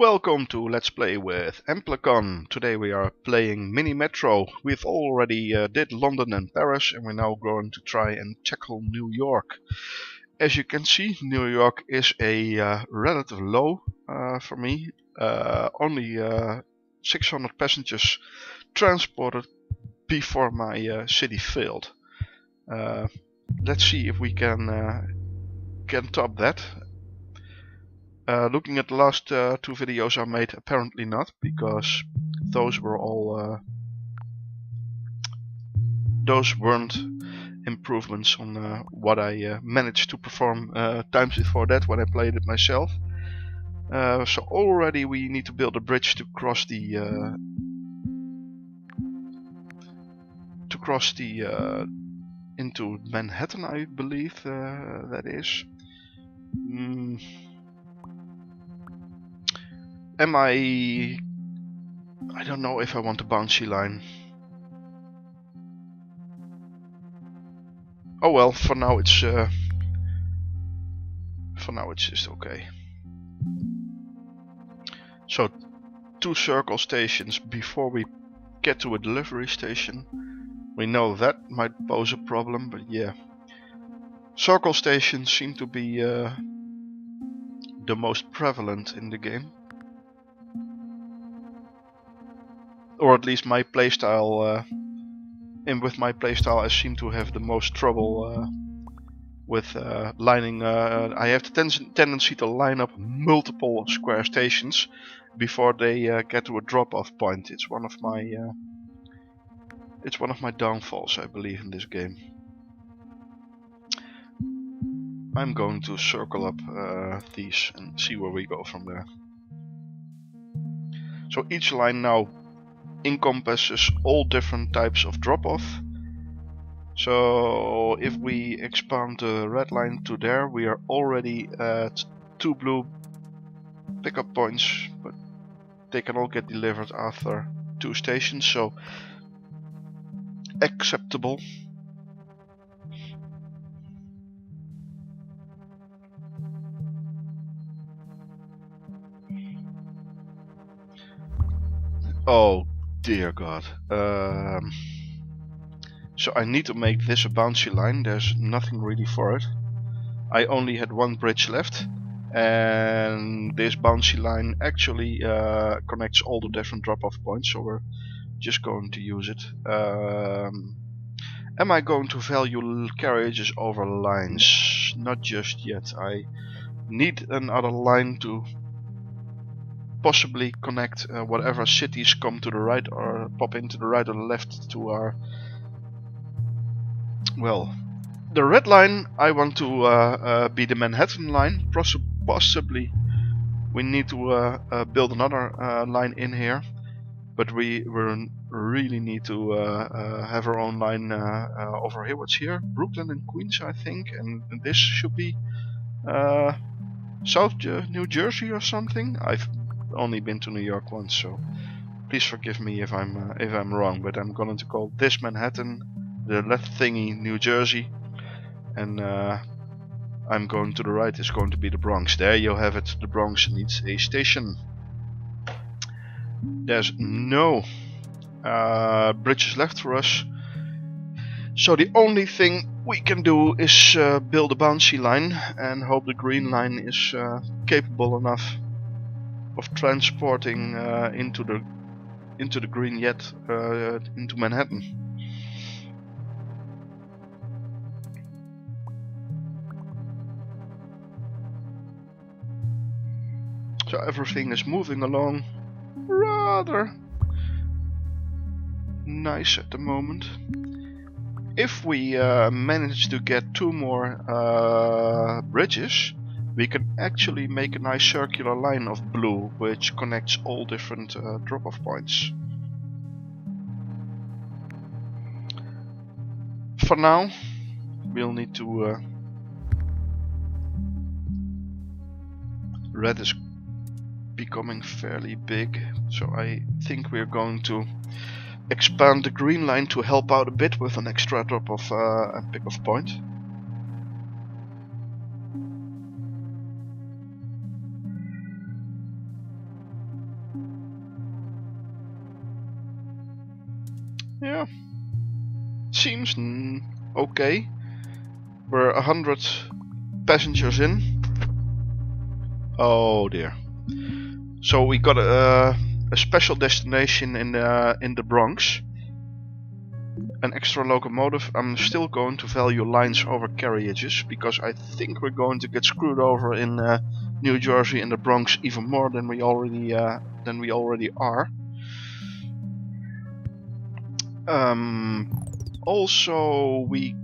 Welcome to Let's Play with Amplicon. Today we are playing MiniMetro. We've already did London and Paris, and we're now going to try and tackle New York. As you can see, New York is a relative low for me. Only 600 passengers transported before my city failed. Let's see if we can top that. Looking at the last two videos I made, apparently not, because those were all those weren't improvements on what I managed to perform times before that when I played it myself. So already we need to build a bridge to cross the into Manhattan, I believe that is. I don't know if I want a bouncy line. Oh well, for now it's just okay. So 2 circle stations before we get to a delivery station. We know that might pose a problem, but yeah. Circle stations seem to be the most prevalent in the game. Or at least my playstyle, with my playstyle I seem to have the most trouble with lining. I have the tendency to line up multiple square stations before they get to a drop-off point. It's one of my downfalls, I believe, in this game. I'm going to circle up these and see where we go from there. So each line now encompasses all different types of drop-off. So if we expand the red line to there, we are already at 2 blue pickup points, but they can all get delivered after 2 stations, so acceptable. Oh dear God. So I need to make this a bouncy line. There's nothing really for it. I only had 1 bridge left, and this bouncy line actually connects all the different drop-off points, so we're just going to use it. Am I going to value carriages over lines? Not just yet. I need another line to possibly connect whatever cities come to the right or pop into the right or the left to our... Well, the red line I want to be the Manhattan line. Possibly we need to build another line in here, but we really need to have our own line over here. What's here? Brooklyn and Queens, I think, and this should be South New Jersey or something. I've only been to New York once, so please forgive me if I'm wrong, but I'm going to call this Manhattan, the left thingy New Jersey, and I'm going to the right is going to be the Bronx. There you have it. The Bronx needs a station. There's no bridges left for us, so the only thing we can do is build a bouncy line and hope the green line is capable enough of transporting into the green yet into Manhattan. So everything is moving along rather nice at the moment. If we manage to get 2 more bridges, we can actually make a nice circular line of blue which connects all different drop-off points. For now, we'll need to... red is becoming fairly big, so I think we're going to expand the green line to help out a bit with an extra drop-off and pick-off point. Yeah, seems okay. We're 100 passengers in. Oh dear. So we got a special destination in the Bronx. An extra locomotive. I'm still going to value lines over carriages because I think we're going to get screwed over in New Jersey and the Bronx even more than we already are. Also, we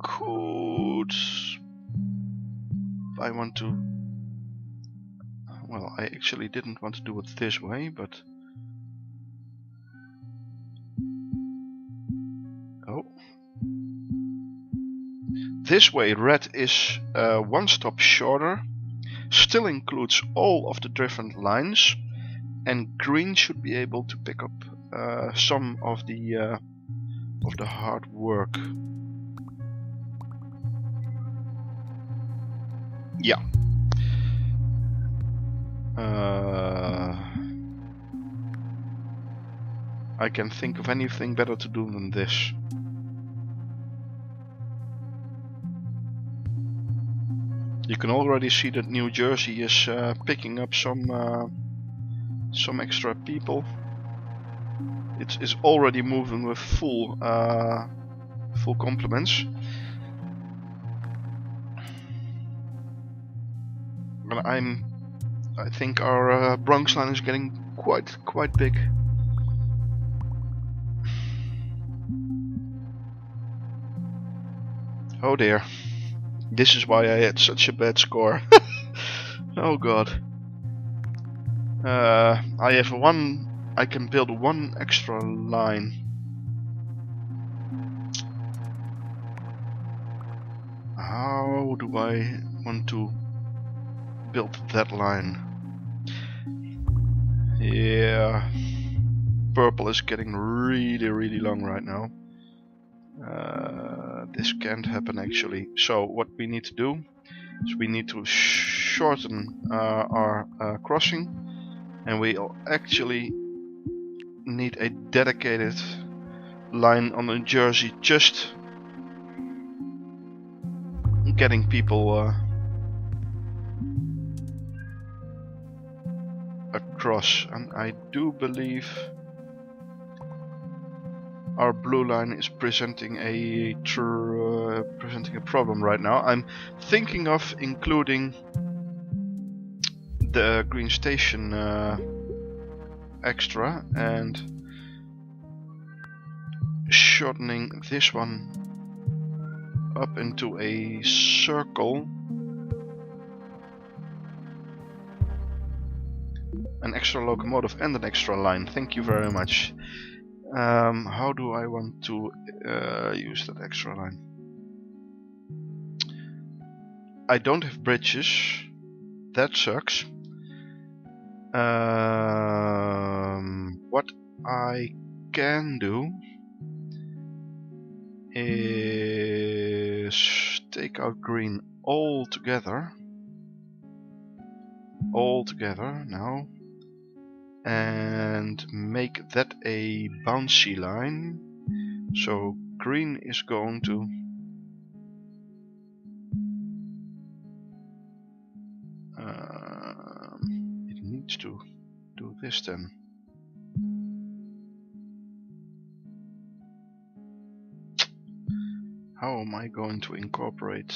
could. I want to. Well, I actually didn't want to do it this way, but. Oh. This way, red is one stop shorter, still includes all of the different lines, and green should be able to pick up some of the hard work. Yeah. I can't think of anything better to do than this. You can already see that New Jersey is picking up some extra people. It is already moving with full complements. But I think our Bronx line is getting quite big. Oh dear. This is why I had such a bad score. Oh god. I have I can build one extra line. How do I want to build that line? Yeah. Purple is getting really long right now. This can't happen actually. So what we need to do is we need to shorten our crossing, and we'll actually need a dedicated line on New Jersey just getting people across. And I do believe our blue line is presenting a problem right now. I'm thinking of including the green station extra and shortening this one up into a circle. An extra locomotive and an extra line. Thank you very much. How do I want to use that extra line? I don't have bridges. That sucks. What I can do is take out green altogether now, and make that a bouncy line. So green is going to it needs to do this then. How am I going to incorporate?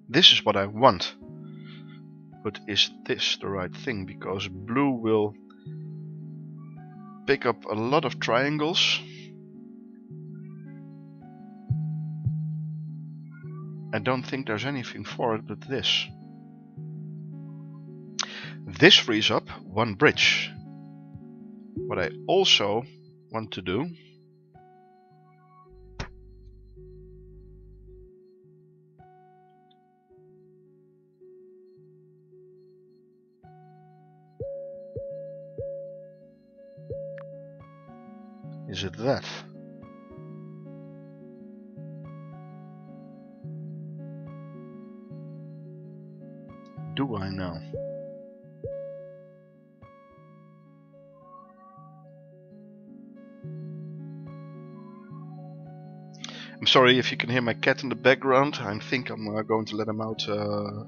This is what I want. But is this the right thing? Because blue will pick up a lot of triangles. I don't think there's anything for it but this. This frees up one bridge. What I also want to do is it that. Do I know? sorry if you can hear my cat in the background. I think I'm going to let him out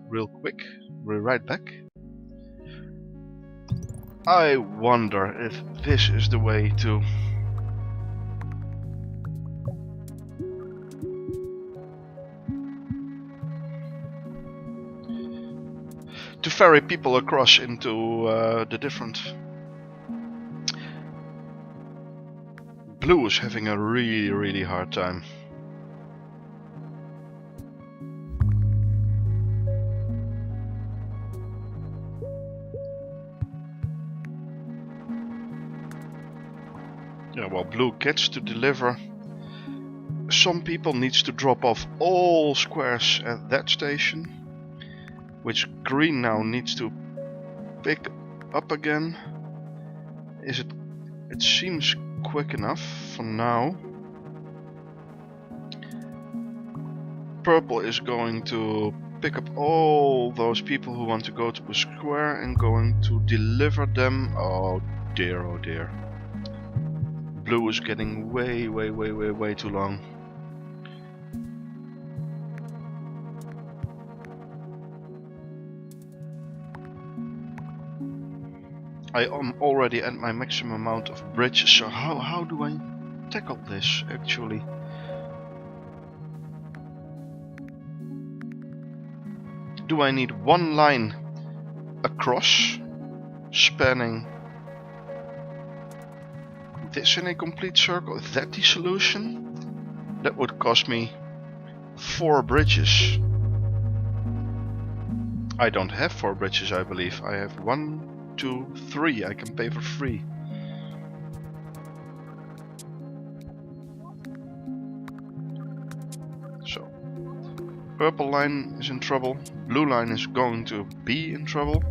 real quick. We'll be right back. I wonder if this is the way to ferry people across into the different. Blue is having a really hard time. Yeah, well, blue gets to deliver. Some people needs to drop off all squares at that station, which green now needs to pick up again. Is it? It seems quick enough for now. Purple is going to pick up all those people who want to go to a square and going to deliver them. Oh dear, oh dear. Blue is getting way too long. I am already at my maximum amount of bridges, so how do I tackle this actually? Do I need one line across, spanning this in a complete circle? Is that the solution? That would cost me 4 bridges. I don't have 4 bridges, I believe. I have 1, 2, 3. I can pay for free. So, purple line is in trouble. Blue line is going to be in trouble.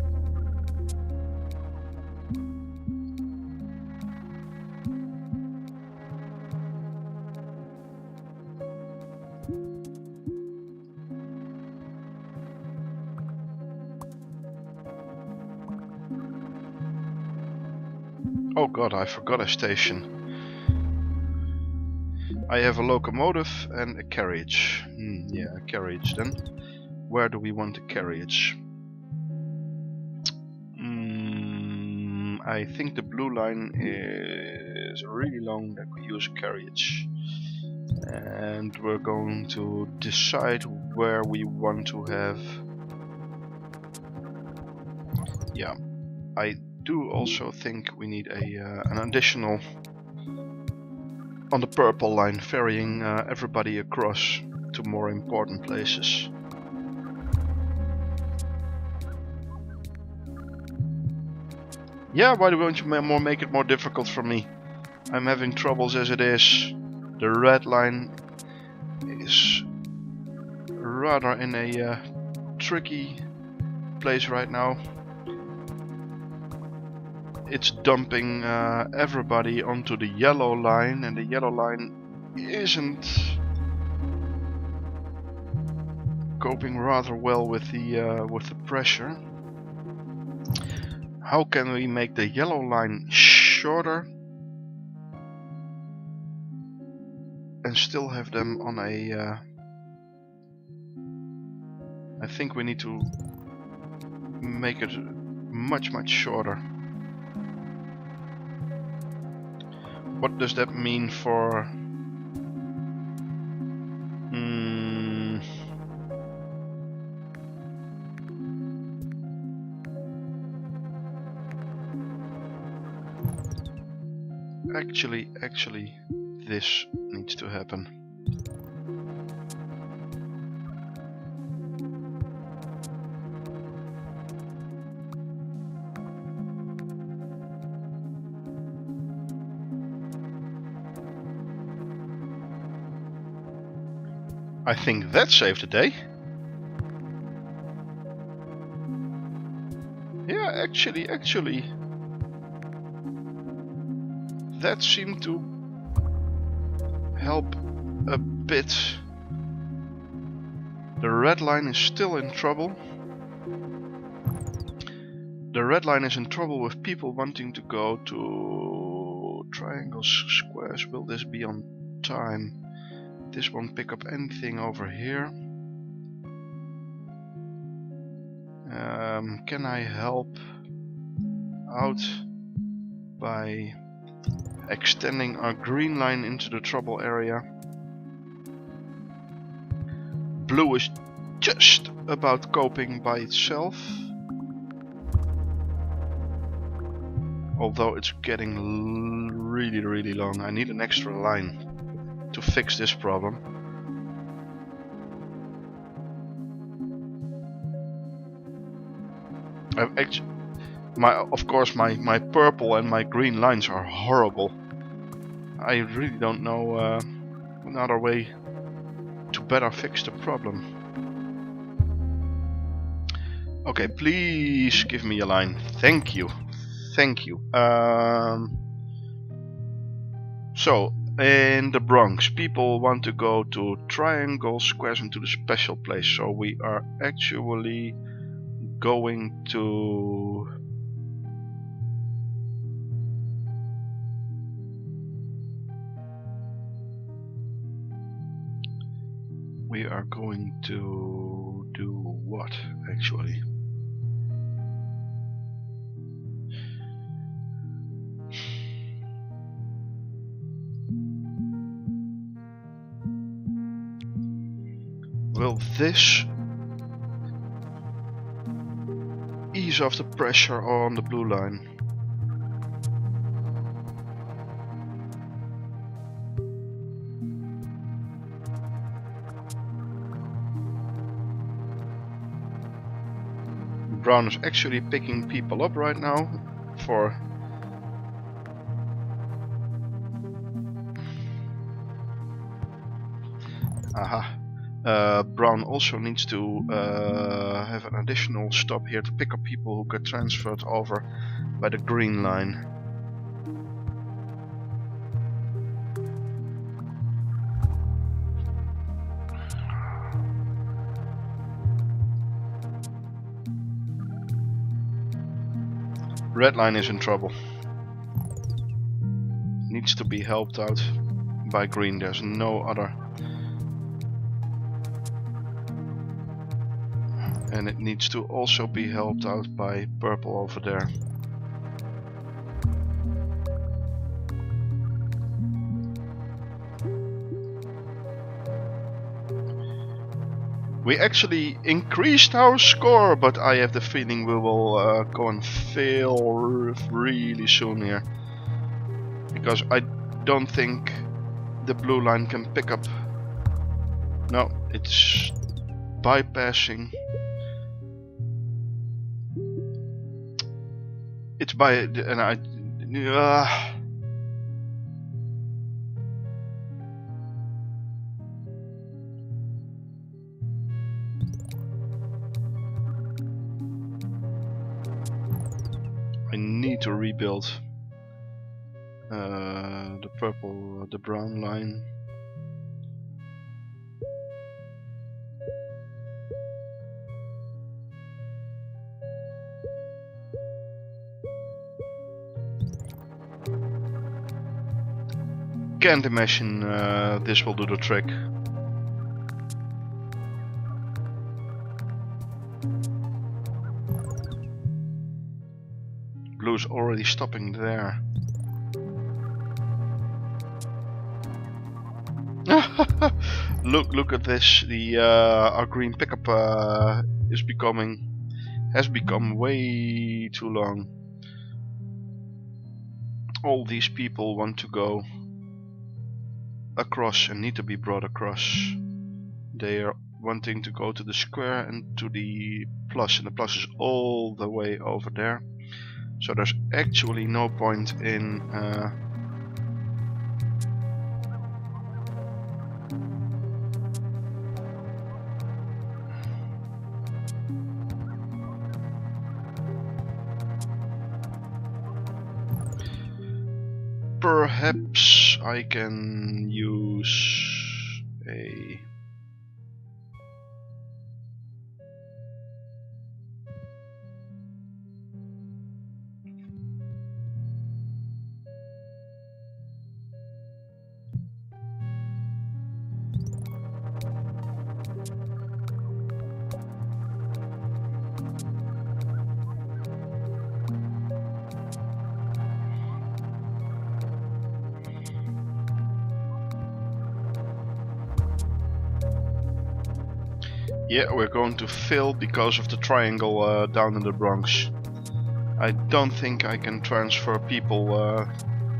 Oh god, I forgot a station. I have a locomotive and a carriage. Yeah, a carriage then. Where do we want a carriage? I think the blue line is really long that we use a carriage. And we're going to decide where we want to have... Yeah, I do also think we need an additional on the purple line, ferrying everybody across to more important places. Yeah, why do we want to make it more difficult for me? I'm having troubles as it is. The red line is rather in a tricky place right now. It's dumping everybody onto the yellow line, and the yellow line isn't coping rather well with the pressure. How can we make the yellow line shorter and still have them on a... I think we need to make it much shorter. What does that mean for... Actually, this needs to happen. I think that saved the day. Yeah, actually, that seemed to help a bit. The red line is still in trouble. The red line is in trouble with people wanting to go to triangles, squares. Will this be on time? This won't pick up anything over here. Can I help out by extending our green line into the trouble area? Blue is just about coping by itself. Although it's getting really long. I need an extra line to fix this problem. Of course my purple and my green lines are horrible. I really don't know another way to better fix the problem. Okay, please give me a line. Thank you. Thank you. So, in the Bronx, people want to go to triangles, squares, and to the special place. So we are actually going to... We are going to do what, actually? Will this ease off the pressure on the blue line? Brown is actually picking people up right now for... Aha. Brown also needs to have an additional stop here to pick up people who get transferred over by the green line. Red line is in trouble. Needs to be helped out by green. There's no other. And it needs to also be helped out by purple over there. We actually increased our score, but I have the feeling we will go and fail really soon here. Because I don't think the blue line can pick up. No, it's bypassing. It's by... and I... I need to rebuild the purple, the brown line. Can't imagine this will do the trick. Blue's already stopping there. Look at this. The our green pickup has become way too long. All these people want to go across and need to be brought across. They are wanting to go to the square and to the plus, and the plus is all the way over there. So there's actually no point in perhaps I can use a... Yeah, we're going to fail because of the triangle down in the Bronx. I don't think I can transfer people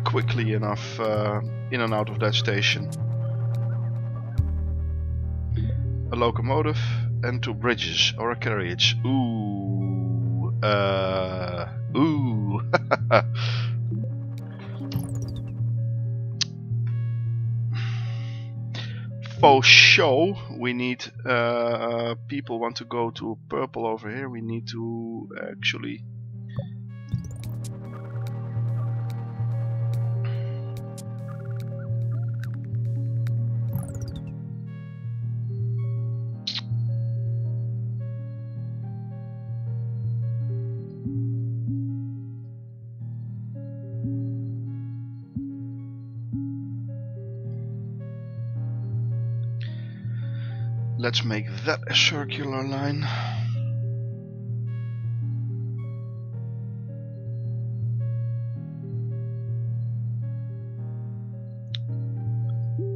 quickly enough in and out of that station. A locomotive and 2 bridges or a carriage. Ooh. Ooh. For show, we need people want to go to purple over here. We need to actually. Let's make that a circular line.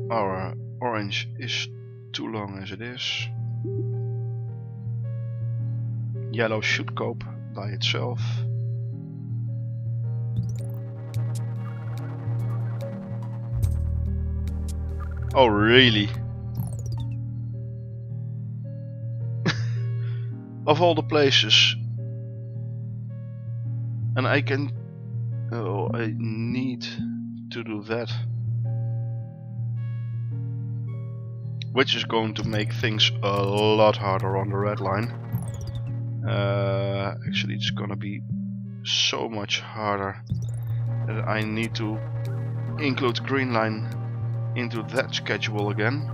Our orange is too long as it is. Yellow should cope by itself. Oh really? Of all the places. And I can... Oh, I need to do that. Which is going to make things a lot harder on the red line. Actually, it's gonna be so much harder that I need to include green line into that schedule again.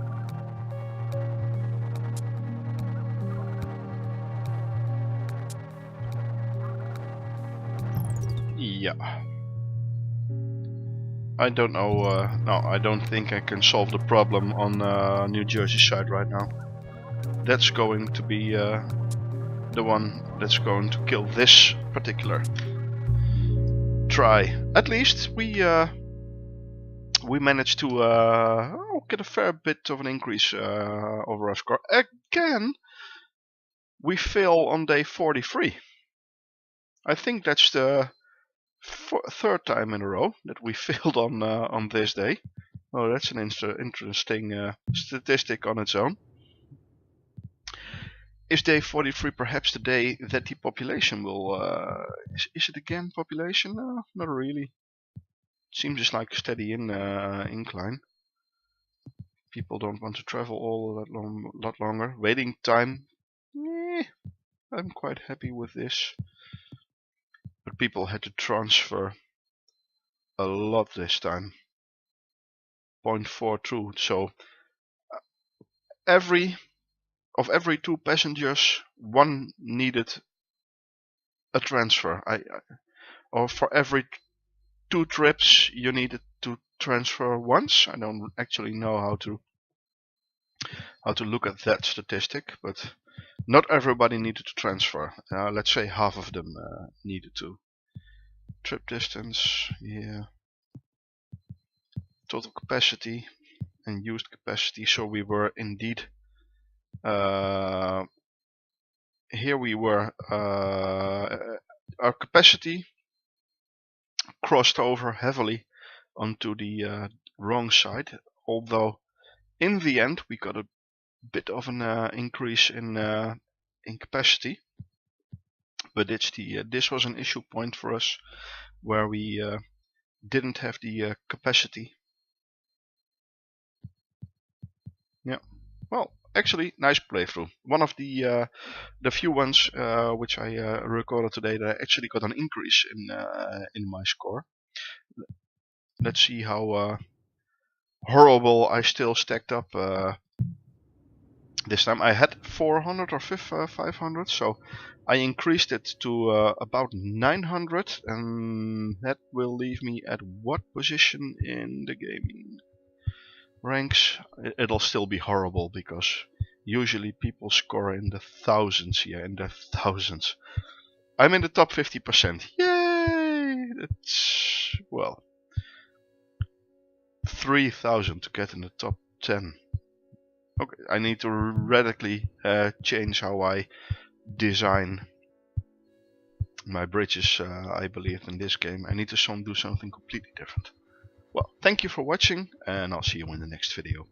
Yeah. I don't know, no, I don't think I can solve the problem on New Jersey side right now. That's going to be the one that's going to kill this particular try. At least we managed to get a fair bit of an increase over our score. Again, we fail on day 43. I think that's the third time in a row that we failed on this day. Oh, that's an interesting statistic on its own. Is day 43 perhaps the day that the population will... is it again population? No, not really. It seems just like a steady incline. People don't want to travel all that lot longer. Waiting time, I'm quite happy with this. But people had to transfer a lot this time. 0.42. So every 2 passengers, 1 needed a transfer. Or for every 2 trips, you needed to transfer once. I don't actually know how to look at that statistic, but not everybody needed to transfer. Let's say half of them needed to. Trip distance, yeah. Total capacity and used capacity. So we were indeed here we were our capacity crossed over heavily onto the wrong side, although in the end we got a bit of an increase in capacity, but this was an issue point for us where we didn't have the capacity. Yeah, well, actually, nice playthrough. One of the few ones which I recorded today that I actually got an increase in my score. Let's see how horrible I still stacked up this time. I had 400 or 500, so I increased it to about 900, and that will leave me at what position in the gaming ranks? It'll still be horrible because usually people score in the thousands. Yeah, in the thousands. I'm in the top 50%. Yay! It's, well, 3,000 to get in the top 10. Okay, I need to radically change how I design my bridges, I believe, in this game. I need to do something completely different. Well, thank you for watching, and I'll see you in the next video.